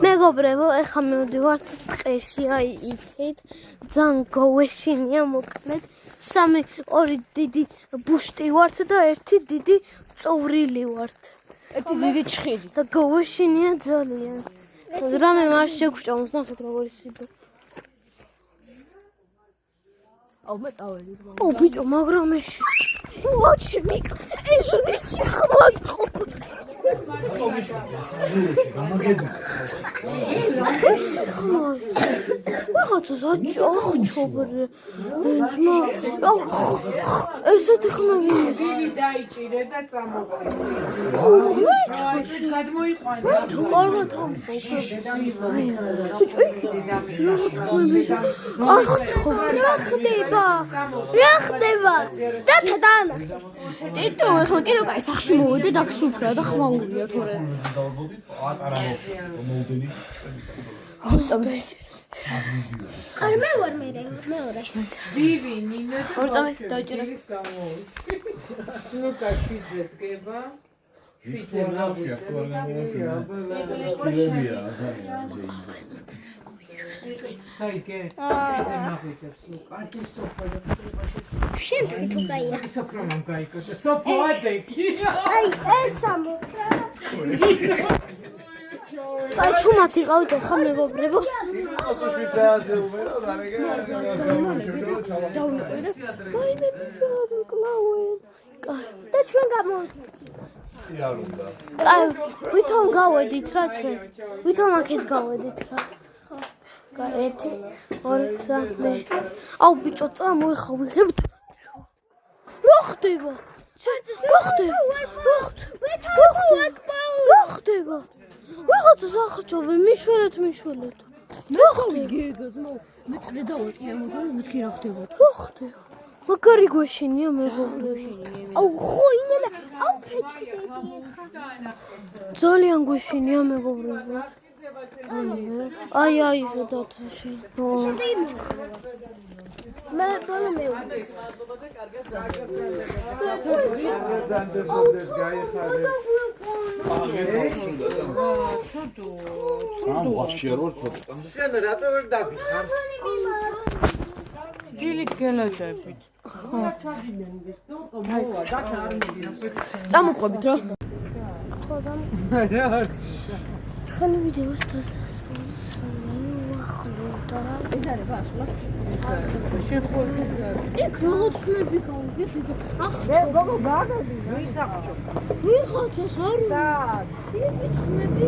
მეგობრებო, ეხლა მივდივართ ტყეში, აი იქით. ძალიან გოვეშინია მოკლედ. 2 დიდი ბუშტი ვართ და 1 დიდი წვრილი ვართ. 1 დიდი ჩხირი. და გოვეშინია ძალიან. რამე არ შეგვჭამს, ნახეთ როგორი სიბო. ალბათ წავედი. ო ბიჭო, მაგრამ ეში. ვაჩი მიკ. ეს რისი ხმად ყოფ. ვიღაცა საჭობრე. ესეთი ხმები. დიდი დაიჭირე და წამოყრე. გადმოიყვანე. ყოლოთ ამ რა ხდება? დათა დაანახე. ტიტო ახლა კიდევ კაი სახში მოვიდა და ქსუფრა და ხმაურია თორე. არ მე ვარ მეორე. ვივი, ნინო და ორწამე დაიჭირე. ნუ კაშვიძე დგება. შვიძე აიგე, შვიძე მაღვიძებს ლუკა. ათი სოფო და შენ თუ გაია. სოფრონამ გაიგო და სოფო ადექი. აი ეს ამოხრა. აი ჩუმად იყავით ახლა მეგობრებო. ვაიმე ბიჭო კლაუენ. და ჩვენ გამოვიდეთ. აი ვითომ გავედით რა ჩვენ? ვითომ აქეთ გავედით რა? ხო. 1 2 3 აუ ბიჭო წამოიხავიღებთ. რა ხდება? რა ხდება? რა ხდება? ვიღაცა სახჭობე მიშველეთ. მე ხავი გეგას მეწრე დავაყია მაგრამ მეთქი რა ხდება? რა ხდება? მაგარი გვეშინია მეგობრებო. აუ ხო იმელა, აუ ფეთქდები ახლა. ძალიან გვეშინია მეგობრებო. აი ზედათაში. მე ბოლო მე შენ რატო ვერ დაგიხარ? ჯილით გელადებით. წამოყვებით რა. ჩვენი ვიდეოს დასასრულს მივახლოვდა. ეს არის ბაშლა. შეხოთი იქ რაღაც ხმები გავიგეთ და მე გოგო ბაგები ვისახჭო. ვიღაცას არის. სად? იქ ხმები.